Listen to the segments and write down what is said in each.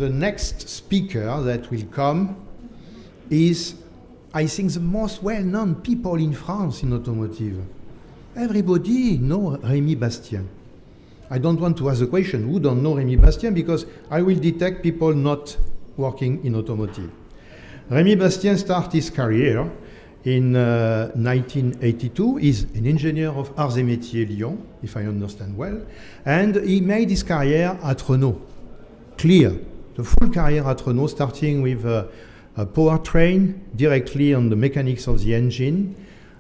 the next speaker that will come is, I think, the most well-known people in France in automotive. Everybody knows Rémy Bastien. I don't want to ask the question, who don't know Rémy Bastien, because I will detect people not working in automotive. Rémy Bastien started his career in 1982. He's an engineer of Arts et Métiers Lyon, if I understand well, and he made his career at Renault. Clear, the full career at Renault, starting with a powertrain directly on the mechanics of the engine,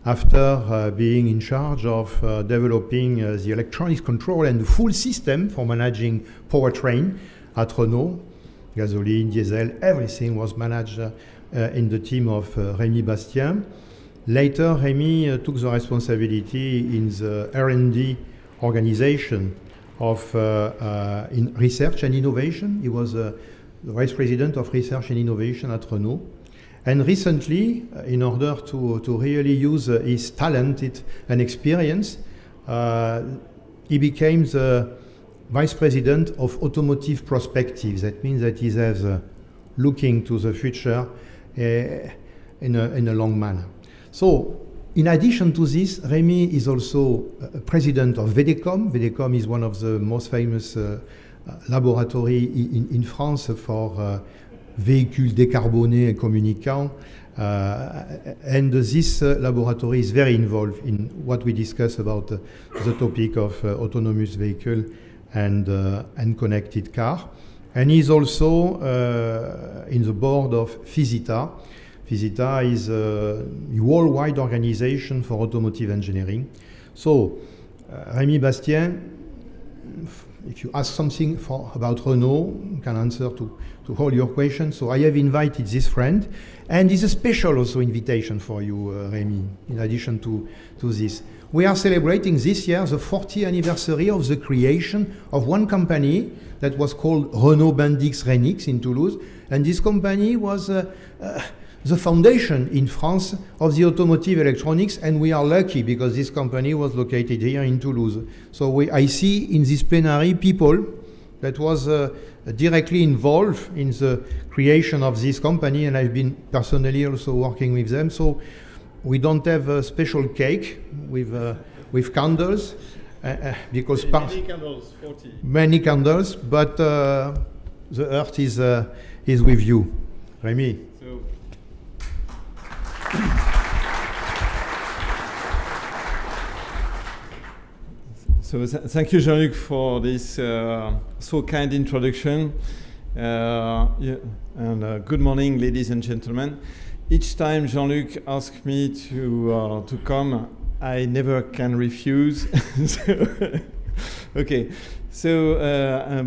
after being in charge of developing the electronics control and the full system for managing powertrain at Renault. Gasoline, diesel, everything was managed in the team of Rémy Bastien. Later, Rémy took the responsibility in the R&D organization of in research and innovation. He was the vice president of research and innovation at Renault. And recently, in order to really use his talent and experience, he became the vice president of automotive prospective. That means that he has looking to the future in a long manner. So, in addition to this, Rémy is also president of VEDECOM. VEDECOM is one of the most famous laboratories in France for véhicules décarbonés et communicants. And this laboratory is very involved in what we discuss about the topic of autonomous vehicle and connected car. And he's also in the board of FISITA. FISITA is a worldwide organization for automotive engineering. So, Rémy Bastien, if you ask something about Renault, can answer to all your questions. So I have invited this friend, and it's a special also invitation for you, Rémy, in addition to this. We are celebrating this year the 40th anniversary of the creation of one company that was called Renault Bendix Renix in Toulouse, and this company was the foundation in France of the automotive electronics, and we are lucky because this company was located here in Toulouse. So I see in this plenary people that was directly involved in the creation of this company, and I've been personally also working with them. So we don't have a special cake with candles, because many candles, 40. Many candles, but the earth is with you, Rémy. So thank you, Jean-Luc, for this so kind introduction. And good morning, ladies and gentlemen. Each time Jean-Luc asks me to come, I never can refuse. Okay. So,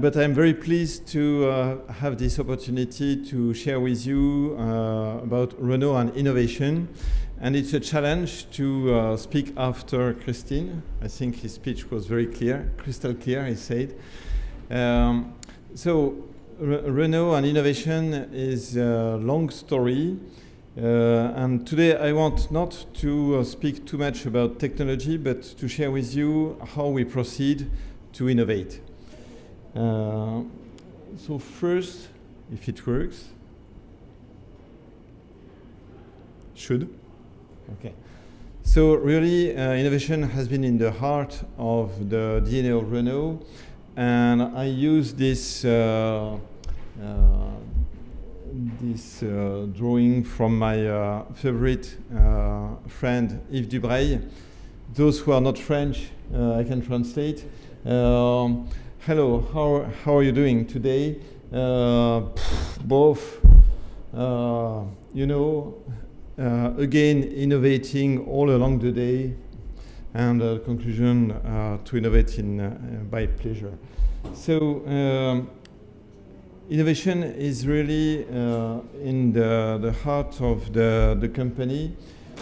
but I'm very pleased to have this opportunity to share with you about Renault and innovation. And it's a challenge to speak after Christine. I think his speech was very clear, crystal clear, he said. So, Renault and innovation is a long story. And today I want not to speak too much about technology, but to share with you how we proceed to innovate. So first, if it works, should. Okay. So really, innovation has been in the heart of the DNA of Renault, and I use this drawing from my favorite friend Yves Dubreuil. Those who are not French, I can translate. Hello, how are you doing today? Both, again, innovating all along the day, and conclusion to innovate by pleasure. So, innovation is really in the heart of the company.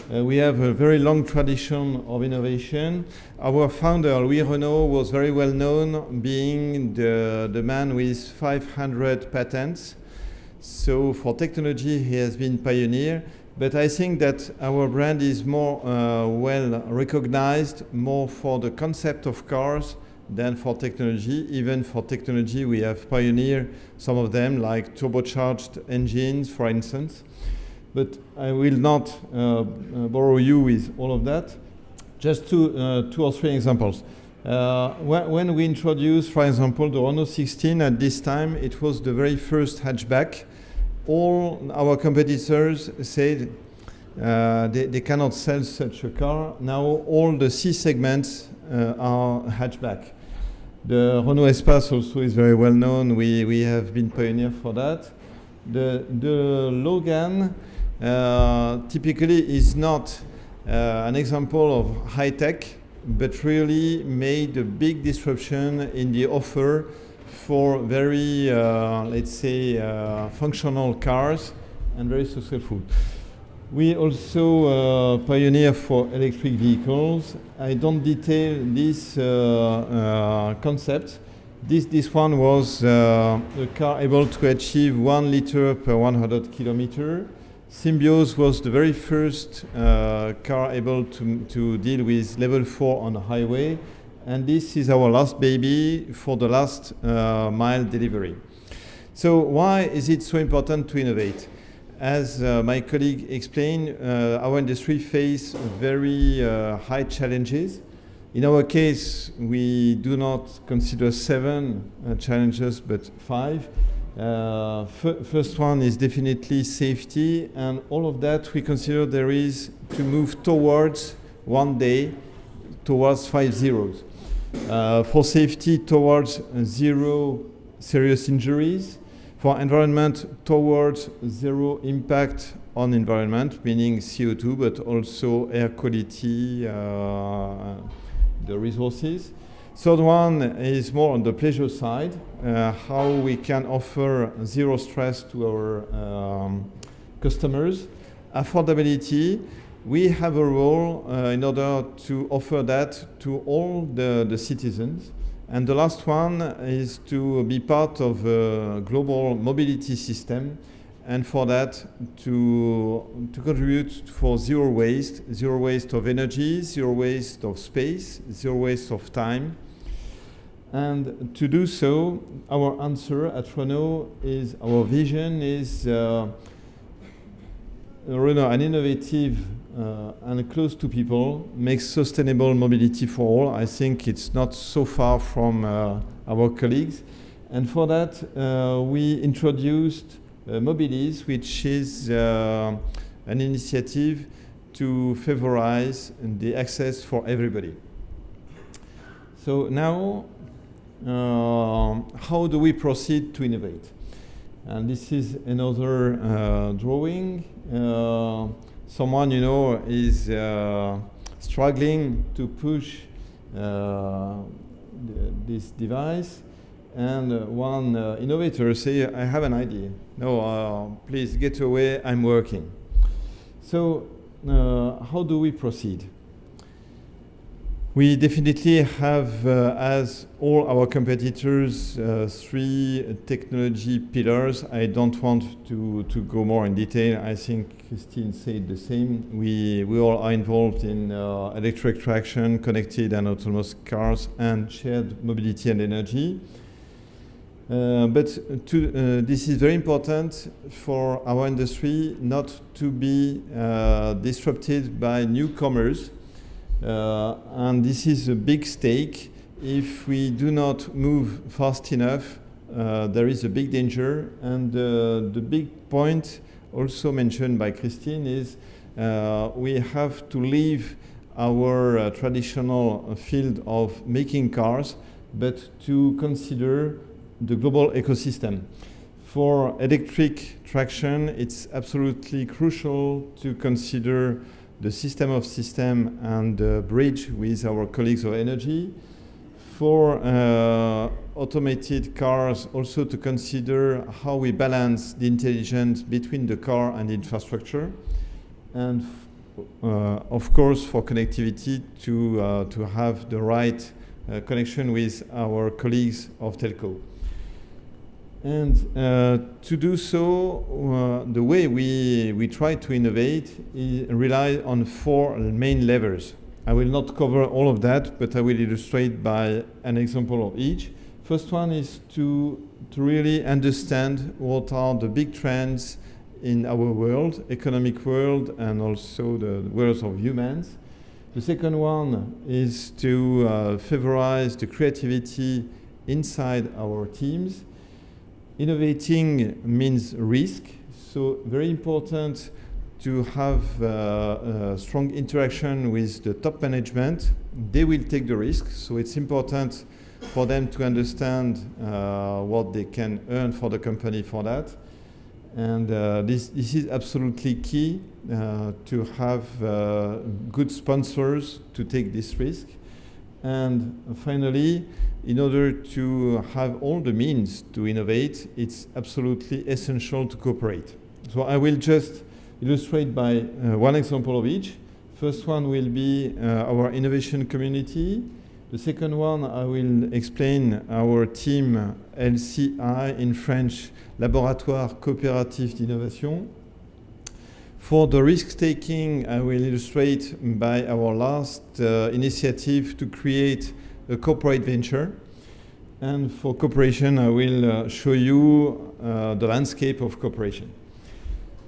We have a very long tradition of innovation. Our founder, Louis Renault, was very well known being the man with 500 patents. So for technology, he has been pioneer. But I think that our brand is more well recognized, more for the concept of cars than for technology. Even for technology, we have pioneered some of them, like turbocharged engines, for instance. But I will not bore you with all of that. Just two or three examples. When we introduced, for example, the Renault 16, at this time, it was the very first hatchback. All our competitors said they cannot sell such a car. Now all the C segments are hatchback. The Renault Espace also is very well known. We have been pioneer for that. The Logan typically is not an example of high tech, but really made a big disruption in the offer for very, let's say, functional cars and very successful. We also pioneer for electric vehicles. I don't detail this concept. This one was a car able to achieve 1 liter per 100 kilometer. Symbioz was the very first car able to deal with level 4 on the highway. And this is our last baby for the last mile delivery. So why is it so important to innovate? As my colleague explained, our industry faces very high challenges. In our case, we do not consider 7 challenges, but 5. First one is definitely safety, and all of that we consider there is to move towards one day towards 5 zeros. For safety, towards 0 serious injuries. For environment, towards 0 impact on environment, meaning CO2, but also air quality, the resources. Third one is more on the pleasure side, how we can offer 0 stress to our customers. Affordability, we have a role in order to offer that to all the citizens. And the last one is to be part of a global mobility system, and for that to contribute for 0 waste of energy, 0 waste of space, 0 waste of time. And to do so, our answer at Renault is, our vision is Renault, an innovative and close to people, makes sustainable mobility for all. I think it's not so far from our colleagues. And for that, we introduced Mobilize, which is an initiative to favorize the access for everybody. So now, how do we proceed to innovate? And this is another drawing. Someone, is struggling to push this device, and one innovator say, I have an idea. No, please get away, I'm working. So how do we proceed? We definitely have, as all our competitors, 3 technology pillars. I don't want to go more in detail. I think Christine said the same. We all are involved in electric traction, connected and autonomous cars, and shared mobility and energy. But this is very important for our industry not to be disrupted by newcomers. And this is a big stake. If we do not move fast enough, there is a big danger. And the big point also mentioned by Christine is we have to leave our traditional field of making cars, but to consider the global ecosystem. For electric traction, it's absolutely crucial to consider the system of system and bridge with our colleagues of energy. For automated cars, also to consider how we balance the intelligence between the car and the infrastructure. And of course, for connectivity, to have the right connection with our colleagues of telco. And to do so, the way we try to innovate rely on 4 main levers. I will not cover all of that, but I will illustrate by an example of each. First one is to really understand what are the big trends in our world, economic world, and also the world of humans. The second one is to favorize the creativity inside our teams. Innovating means risk, so very important to have a strong interaction with the top management. They will take the risk, so it's important for them to understand what they can earn for the company for that. And this is absolutely key to have good sponsors to take this risk. And finally, in order to have all the means to innovate, it's absolutely essential to cooperate. So I will just illustrate by one example of each. First one will be our innovation community. The second one, I will explain our team LCI, in French, Laboratoire Coopératif d'Innovation. For the risk-taking, I will illustrate by our last initiative to create a corporate venture. And for cooperation, I will show you the landscape of cooperation.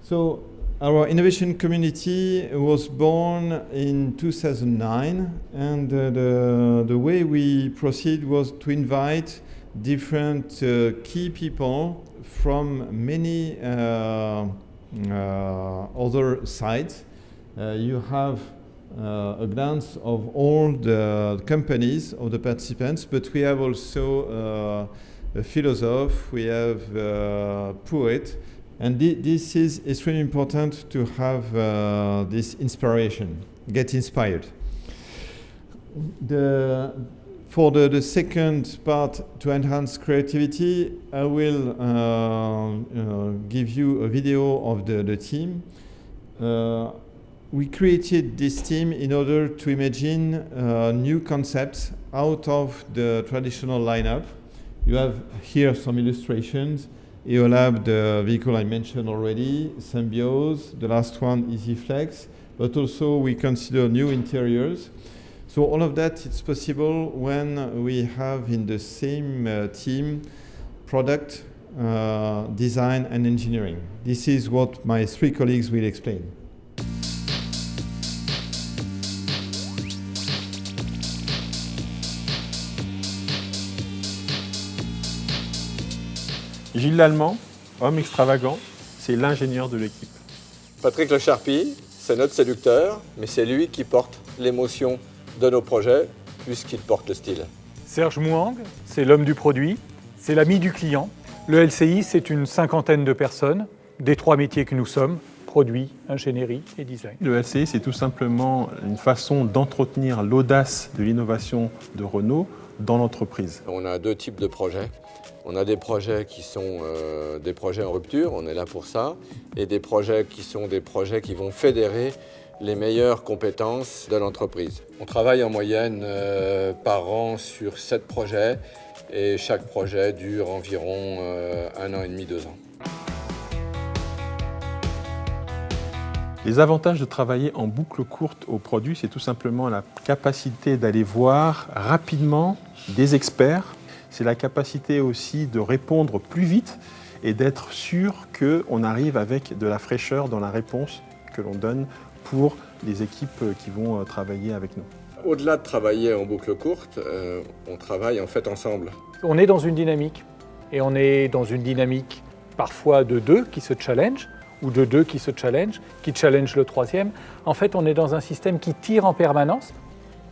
So our innovation community was born in 2009, and the way we proceed was to invite different key people from many other sites. You have a glance of all the companies of the participants, but we have also a philosopher, we have a poet, and this is extremely important to have this inspiration, get inspired. For the second part, to enhance creativity, I will give you a video of the team. We created this team in order to imagine new concepts out of the traditional lineup. You have here some illustrations. Eolab, the vehicle I mentioned already, Symbiose, the last one, EasyFlex, but also we consider new interiors. So all of that is possible when we have in the same team product, design and engineering. This is what my three colleagues will explain. Gilles Lallemand, homme extravagant, c'est l'ingénieur de l'équipe. Patrick Le Charpy, c'est notre séducteur, mais c'est lui qui porte l'émotion de nos projets, puisqu'il porte le style. Serge Mouang, c'est l'homme du produit, c'est l'ami du client. Le LCI, c'est une cinquantaine de personnes, des trois métiers que nous sommes, produit, ingénierie et design. Le LCI, c'est tout simplement une façon d'entretenir l'audace de l'innovation de Renault dans l'entreprise. On a deux types de projets. On a des projets qui sont des projets en rupture, on est là pour ça, et des projets qui sont des projets qui vont fédérer les meilleures compétences de l'entreprise. On travaille en moyenne par an sur 7 projets, et chaque projet dure environ 1 an et demi, 2 ans. Les avantages de travailler en boucle courte au produit, c'est tout simplement la capacité d'aller voir rapidement des experts. C'est la capacité aussi de répondre plus vite et d'être sûr qu'on arrive avec de la fraîcheur dans la réponse que l'on donne pour les équipes qui vont travailler avec nous. Au-delà de travailler en boucle courte, on travaille en fait ensemble. On est dans une dynamique, et on est dans une dynamique parfois de deux qui se challenge, ou de deux qui se challenge, qui challenge le troisième. En fait, on est dans un système qui tire en permanence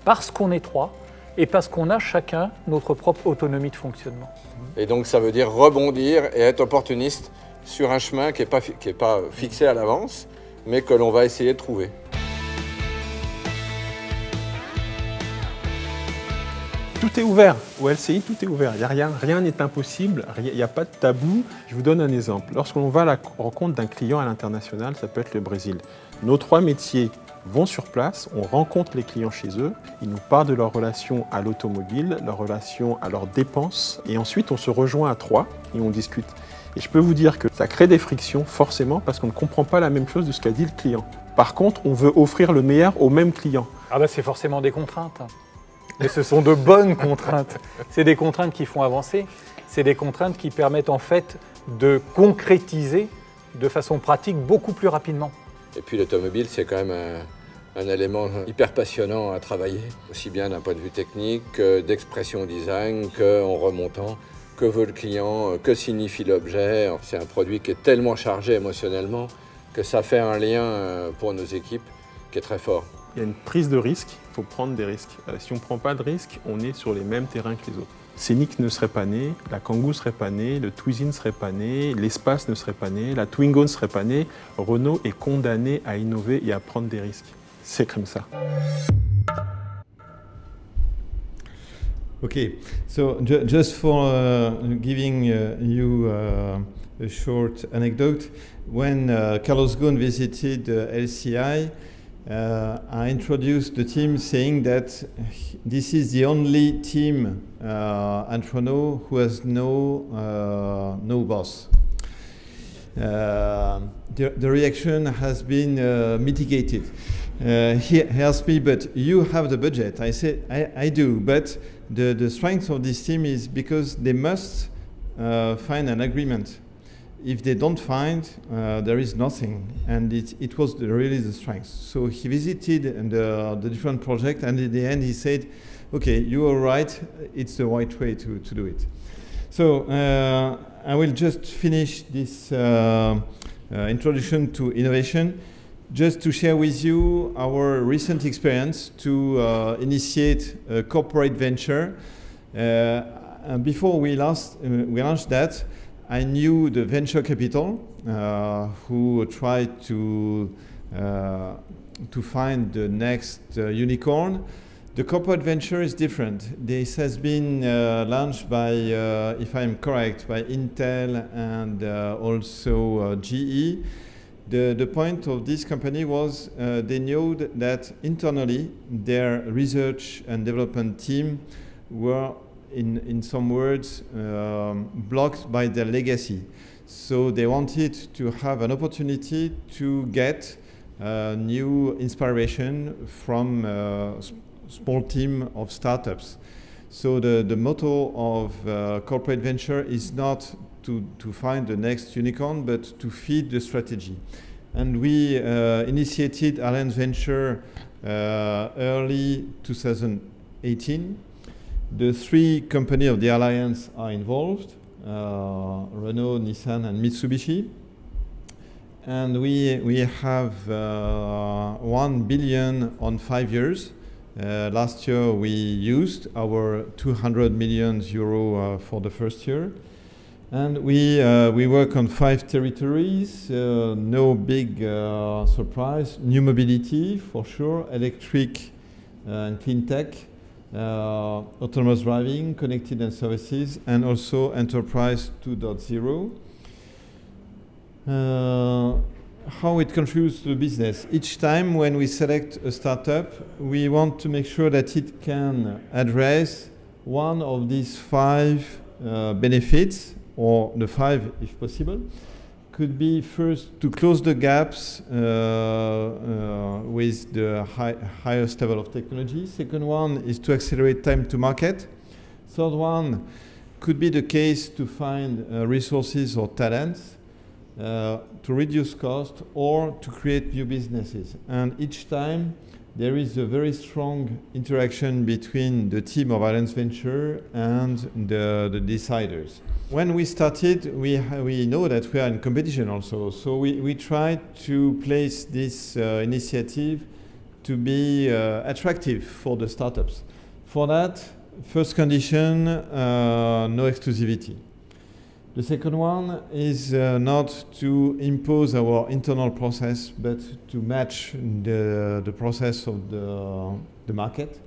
parce qu'on est trois, et parce qu'on a chacun notre propre autonomie de fonctionnement. Et donc ça veut dire rebondir et être opportuniste sur un chemin qui n'est pas fixé à l'avance, mais que l'on va essayer de trouver. Tout est ouvert. Au LCI, tout est ouvert. Rien n'est impossible, il n'y a pas de tabou. Je vous donne un exemple. Lorsqu'on va à la rencontre d'un client à l'international, ça peut être le Brésil. Nos trois métiers vont sur place, on rencontre les clients chez eux, ils nous parlent de leur relation à l'automobile, leur relation à leurs dépenses, et ensuite on se rejoint à trois et on discute. Et je peux vous dire que ça crée des frictions forcément parce qu'on ne comprend pas la même chose de ce qu'a dit le client. Par contre, on veut offrir le meilleur au même client. Ah bah c'est forcément des contraintes. Mais ce sont de bonnes contraintes. C'est des contraintes qui font avancer. C'est des contraintes qui permettent en fait de concrétiser de façon pratique beaucoup plus rapidement. Et puis l'automobile, c'est quand même un élément hyper passionnant à travailler, aussi bien d'un point de vue technique que d'expression design, qu'en remontant, que veut le client, que signifie l'objet. C'est un produit qui est tellement chargé émotionnellement que ça fait un lien pour nos équipes qui est très fort. Il y a une prise de risque, il faut prendre des risques. Si on ne prend pas de risques, on est sur les mêmes terrains que les autres. Scénic ne serait pas né, la Kangoo ne serait pas née, le Twizy ne serait pas né, l'Espace ne serait pas né, la Twingo ne serait pas née. Renault est condamné à innover et à prendre des risques. C'est comme ça. Okay, so just for giving you a short anecdote, when Carlos Ghosn visited LCI, I introduced the team saying that this is the only team at Renault who has no boss. The reaction has been mitigated. He asked me, but you have the budget. I said, I do, but the strength of this team is because they must find an agreement. If they don't find, there is nothing, and it was really the strength. So he visited the different projects, and in the end he said, okay, you are right, it's the right way to do it. So I will just finish this introduction to innovation, just to share with you our recent experience to initiate a corporate venture. And before we launched that, I knew the venture capital who tried to find the next unicorn. The corporate venture is different. This has been launched by, if I'm correct, by Intel and also GE. The point of this company was they knew that internally their research and development team were in some words blocked by their legacy. So they wanted to have an opportunity to get new inspiration from a small team of startups. So the motto of corporate venture is not to find the next unicorn, but to feed the strategy. And we initiated Alliance Venture early 2018. The three companies of the Alliance are involved, Renault, Nissan, and Mitsubishi. And we have 1 billion on 5 years. Last year we used our 200 million euro for the first year. And we work on 5 territories, no big surprise. New mobility, for sure, electric and clean tech, autonomous driving, connected and services, and also enterprise 2.0. How it contributes to the business. Each time when we select a startup, we want to make sure that it can address one of these 5 benefits, or the 5 if possible. Could be first to close the gaps with the highest level of technology. Second one is to accelerate time to market. Third one could be the case to find resources or talents, to reduce cost, or to create new businesses. And each time there is a very strong interaction between the team of Alliance Venture and the deciders. When we started, we know that we are in competition also. So we tried to place this initiative to be attractive for the startups. For that, first condition, no exclusivity. The second one is not to impose our internal process, but to match the process of the market.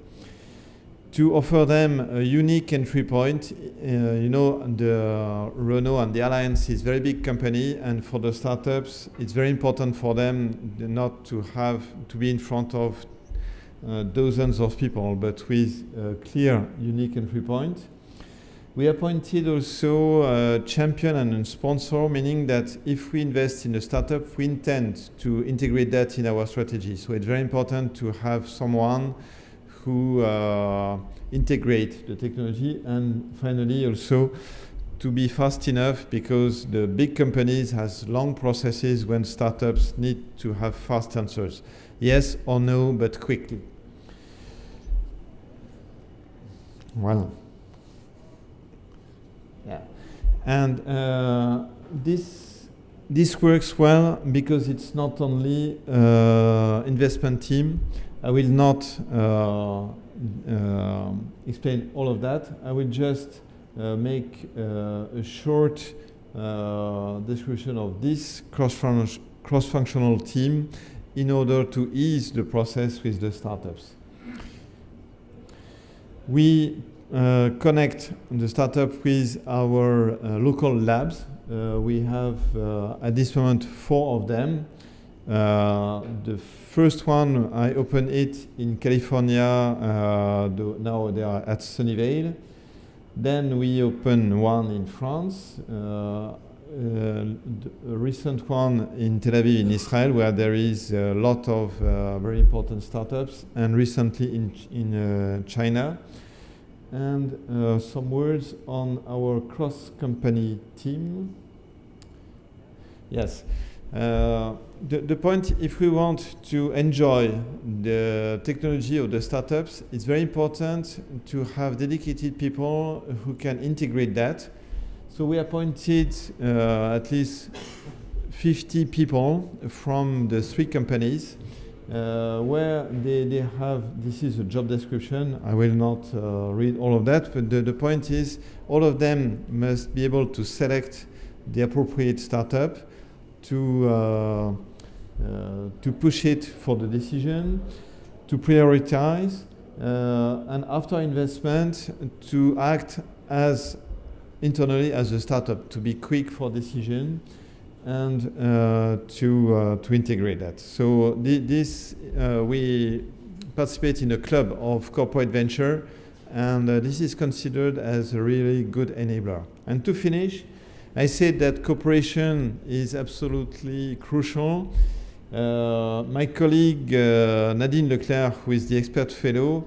To offer them a unique entry point. You know, the Renault and the Alliance is a very big company, and for the startups, it's very important for them not to have to be in front of dozens of people, but with a clear, unique entry point. We appointed also a champion and a sponsor, meaning that if we invest in a startup, we intend to integrate that in our strategy. So it's very important to have someone who integrate the technology, and finally also to be fast enough, because the big companies has long processes when startups need to have fast answers. Yes or no, but quickly. Voilà. Yeah. And this works well because it's not only investment team. I will not explain all of that. I will just make a short description of this cross-functional team in order to ease the process with the startups. We connect the startup with our local labs. We have at this moment 4 of them. The first one, I opened it in California. Now they are at Sunnyvale. Then we opened one in France. A recent one in Tel Aviv in Israel, where there is a lot of very important startups, and recently in China. And some words on our cross-company team. Yes. The point, if we want to enjoy the technology of the startups, it's very important to have dedicated people who can integrate that. So we appointed at least 50 people from the 3 companies where they have, this is a job description. I will not read all of that, but the point is all of them must be able to select the appropriate startup, to push it for the decision, to prioritize, and after investment to act as internally as a startup, to be quick for decision, and to integrate that. So we participate in a club of corporate venture, and this is considered as a really good enabler. And to finish, I said that cooperation is absolutely crucial. My colleague Nadine Leclerc, who is the expert fellow,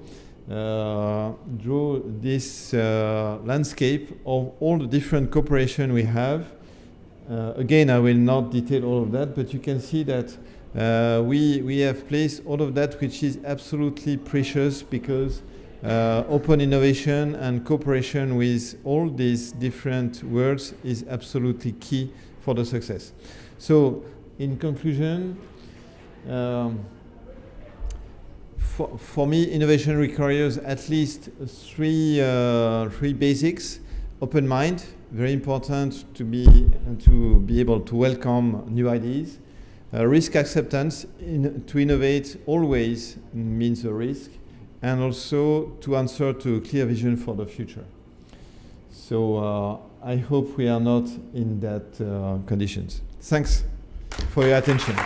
drew this landscape of all the different cooperation we have. Again, I will not detail all of that, but you can see that we have placed all of that, which is absolutely precious, because open innovation and cooperation with all these different worlds is absolutely key for the success. So, in conclusion, for me, innovation requires at least three basics. Open mind, very important to be able to welcome new ideas. Risk acceptance, to innovate always means a risk, and also to answer to a clear vision for the future. So I hope we are not in that conditions. Thanks for your attention.